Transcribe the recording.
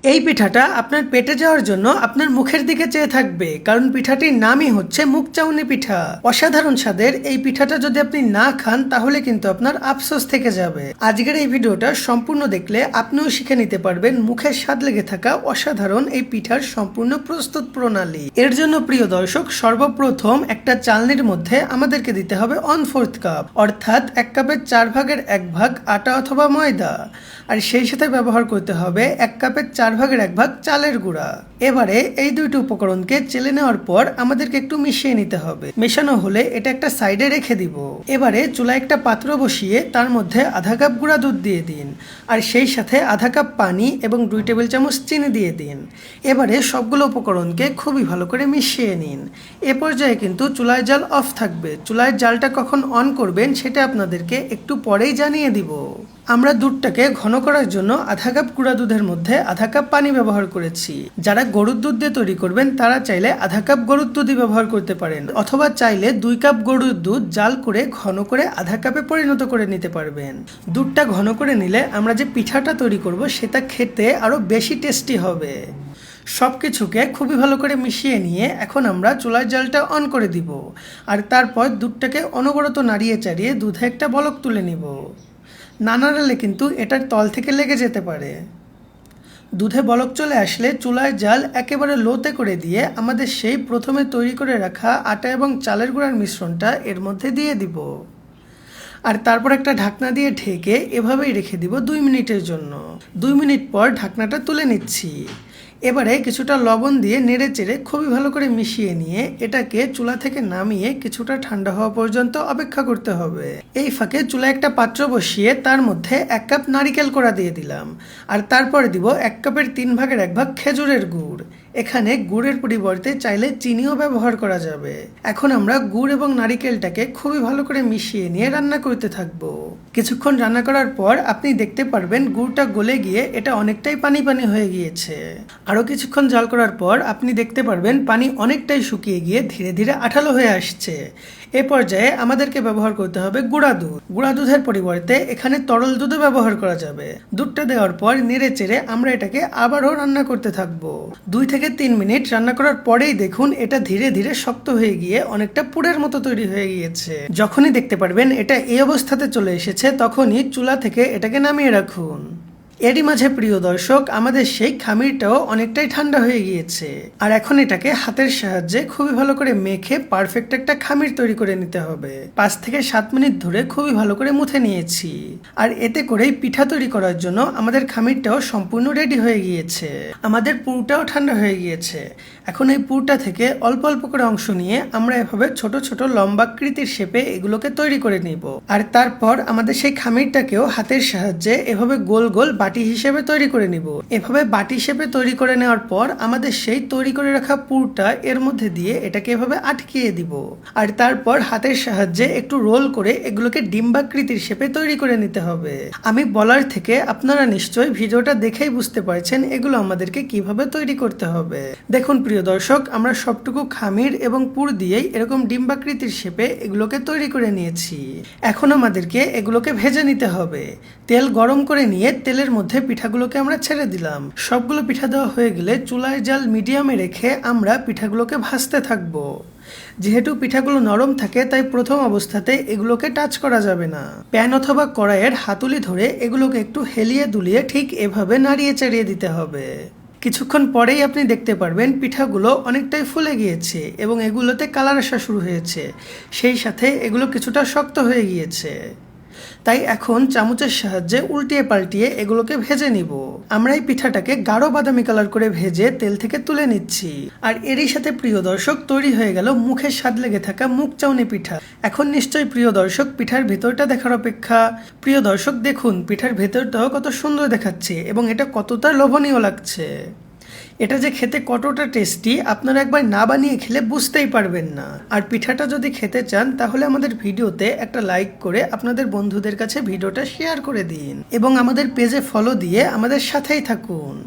এই পিঠাটা আপনার পেটে যাওয়ার জন্য আপনার মুখের দিকে চেয়ে থাকবে, কারণ পিঠাটির নামই হচ্ছে মুখ চাউনি পিঠা। অসাধারণ স্বাদের এই পিঠাটা যদি আপনি না খান তাহলে কিন্তু আপনার আফসোস থেকে যাবে। আজকের এই ভিডিওটা সম্পূর্ণ দেখলে আপনিও শিখে নিতে পারবেন মুখের স্বাদ লেগে থাকা অসাধারণ এই পিঠার সম্পূর্ণ প্রস্তুত প্রণালী। এর জন্য প্রিয় দর্শক, সর্বপ্রথম একটা চালনির মধ্যে আমাদেরকে দিতে হবে 1/4 কাপ, অর্থাৎ 1 কাপের 4 ভাগের 1 ভাগ আটা অথবা ময়দা, আর সেই সাথে ব্যবহার করতে হবে 1 কাপের 4 ভাগের 1 ভাগ চালের গুঁড়া। এবারে এই দুইটি উপকরণকে চেলে নেওয়ার পর আমাদেরকে একটু মিশিয়ে নিতে হবে। মেশানো হলে এটা একটা সাইডে রেখে দিব। এবারে চুলায় একটা পাত্র বসিয়ে তার মধ্যে আধা কাপ গুঁড়া দুধ দিয়ে দিন, আর সেই সাথে আধা কাপ পানি এবং 2 টেবিল চামচ চিনি দিয়ে দিন। এবারে সবগুলো উপকরণকে খুবই ভালো করে মিশিয়ে নিন। এ পর্যায়ে কিন্তু চুলায় জাল অফ থাকবে। চুলায় জালটা কখন অন করবেন সেটা আপনাদেরকে একটু পরেই জানিয়ে দিব। আমরা দুধটাকে ঘন করার জন্য আধা কাপ গুঁড়া দুধের মধ্যে আধা কাপ পানি ব্যবহার করেছি। যারা গরুর দুধ দিয়ে তৈরি করবেন তারা চাইলে আধা কাপ গরুর দুধই ব্যবহার করতে পারেন, অথবা চাইলে 2 কাপ গরুর দুধ জাল করে ঘন করে আধা কাপে পরিণত করে নিতে পারবেন। দুধটা ঘন করে নিলে আমরা যে পিঠাটা তৈরি করব সেটা খেতে আরো বেশি টেস্টি হবে। সবকিছুকে খুবই ভালো করে মিশিয়ে নিয়ে এখন আমরা চুলার জালটা অন করে দিব, আর তারপর দুধটাকে অনবরত নাড়িয়ে চাড়িয়ে দুধে একটা বলক তুলে নিব। না নাড়ালে কিন্তু এটার তল থেকে লেগে যেতে পারে। দুধে বলক চলে আসলে চুলার জাল একেবারে লোতে করে দিয়ে আমাদের সেই প্রথমে তৈরি করে রাখা আটা এবং চালের গুঁড়ার মিশ্রণটা এর মধ্যে দিয়ে দিব, আর তারপর একটা ঢাকনা দিয়ে ঢেকে এভাবেই রেখে দিব 2 মিনিটের জন্য। 2 মিনিট পর ঢাকনাটা তুলে নিচ্ছি। এবারে কিছুটা লবণ দিয়ে নেড়ে চেড়ে খুবই ভালো করে মিশিয়ে নিয়ে এটাকে চুলা থেকে নামিয়ে কিছুটা ঠান্ডা হওয়া পর্যন্ত অপেক্ষা করতে হবে। এই ফাঁকে চুলায় একটা পাত্র বসিয়ে তার মধ্যে 1 কাপ নারিকেল কোড়া দিয়ে দিলাম, আর তারপরে দিব 1 কাপের 3 ভাগের 1 ভাগ খেজুরের গুড়। এখানে গুড়ের পরিবর্তে চাইলে চিনিও ব্যবহার করা যাবে। এখন আমরা গুড় এবং নারিকেলটাকে খুবই ভালো করে মিশিয়ে নিয়ে রান্না করতে থাকবো। কিছুক্ষণ রান্না করার পর আপনি দেখতে পারবেন গুড়টা গলে গিয়ে এটা অনেকটাই পানি পানি হয়ে গিয়েছে। আরও কিছুক্ষণ জাল করার পর আপনি দেখতে পারবেন পানি অনেকটাই শুকিয়ে গিয়ে ধীরে ধীরে আঠালো হয়ে আসছে। এ পর্যায়ে আমাদেরকে ব্যবহার করতে হবে গুঁড়া দুধ। গুঁড়া দুধের পরিবর্তে এখানে তরল দুধও ব্যবহার করা যাবে। দুধটা দেওয়ার পর নেড়ে চেড়ে আমরা এটাকে আবারও রান্না করতে থাকবো। 2 থেকে 3 মিনিট রান্না করার পরেই দেখুন এটা ধীরে ধীরে শক্ত হয়ে গিয়ে অনেকটা পুরের মতো তৈরি হয়ে গিয়েছে। যখনই দেখতে পারবেন এটা এই অবস্থাতে চলে এসেছে তখনই চুলা থেকে এটাকে নামিয়ে রাখুন। এরই মাঝে প্রিয় দর্শক, আমাদের সেই খামিরটাও অনেকটাই ঠান্ডা হয়ে গিয়েছে, আর এখন এটাকে হাতের সাহায্যে খুবই ভালো করে মেখে পারফেক্ট একটা খামির তৈরি করে নিতে হবে। 5 থেকে 7 মিনিট ধরে খুবই ভালো করে মুথে নিয়েছি, আর এতে করেই পিঠা তৈরি করার জন্য আমাদের খামিরটাও সম্পূর্ণ রেডি হয়ে গিয়েছে। আমাদের পুরটাও ঠান্ডা হয়ে গিয়েছে। এখন এই পুরটা থেকে অল্প অল্প করে অংশ নিয়ে আমরা এভাবে ছোট ছোট লম্বাকৃতির শেপে এগুলোকে তৈরি করে নিব, আর তারপর আমাদের সেই খামিরটাকেও হাতের সাহায্যে এভাবে গোল গোল বাটি হিসেবে তৈরি করে নিব। এভাবে বাটি শেপে তৈরি করে নেওয়ার পর আমাদের সেই তৈরি করে রাখা পুরটা এর মধ্যে দিয়ে এটাকে এভাবে আটকিয়ে দিব, আর তারপর হাতের সাহায্যে একটু রোল করে এগুলোকে ডিম্বাকৃতির শেপে তৈরি করে নিতে হবে। আমি বলার থেকে আপনারা নিশ্চয়ই ভিডিওটা দেখেই বুঝতে পারছেন এগুলো আমাদেরকে কিভাবে তৈরি করতে হবে। দেখুন প্রিয় দর্শক, আমরা সবটুকু খামির এবং পুর দিয়েই এরকম ডিম্বাকৃতির শেপে এগুলোকে তৈরি করে নিয়েছি। এখন আমাদেরকে এগুলোকে ভেজে নিতে হবে। তেল গরম করে নিয়ে তেলের মধ্যে পিঠাগুলোকে আমরা ছেড়ে দিলাম। সবগুলো পিঠা দেওয়া হয়ে গেলে চুলার জাল মিডিয়ামে রেখে আমরা পিঠাগুলোকে ভাজতে থাকবো। যেহেতু পিঠাগুলো নরম থাকে তাই প্রথম অবস্থাতে এগুলোকে টাচ করা যাবে না। প্যান অথবা কড়াইয়ের হাতুলি ধরে এগুলোকে একটু হেলিয়ে দুলিয়ে ঠিক এভাবে নাড়িয়ে চাড়িয়ে দিতে হবে। কিছুক্ষণ পরেই আপনি দেখতে পারবেন পিঠাগুলো অনেকটাই ফুলে গিয়েছে এবং এগুলোতে কালার আসা শুরু হয়েছে, সেই সাথে এগুলো কিছুটা শক্ত হয়ে গিয়েছে। তাই এখন চামচের সাহায্যে উল্টিয়ে পাল্টিয়ে এগুলোকে ভেজে নিব। আমরা এই পিঠাটাকে গাঢ় বাদামি কালার করে ভেজে তেল থেকে তুলে নিচ্ছি। আর এরই সাথে প্রিয় দর্শক তৈরি হয়ে গেল মুখের স্বাদ লেগে থাকা মুখ চাউনি পিঠা। এখন নিশ্চয়ই প্রিয় দর্শক পিঠার ভেতরটা দেখার অপেক্ষা। প্রিয় দর্শক দেখুন পিঠার ভেতরটাও কত সুন্দর দেখাচ্ছে এবং এটা কতটা লোভনীয় লাগছে। এটা যে খেতে কতটা টেস্টি আপনারা একবার না বানিয়ে খেলে বুঝতেই পারবেন না। আর পিঠাটা যদি খেতে চান তাহলে আমাদের ভিডিওতে একটা লাইক করে আপনাদের বন্ধুদের কাছে ভিডিওটা শেয়ার করে দিন এবং আমাদের পেজে ফলো দিয়ে আমাদের সাথেই থাকুন।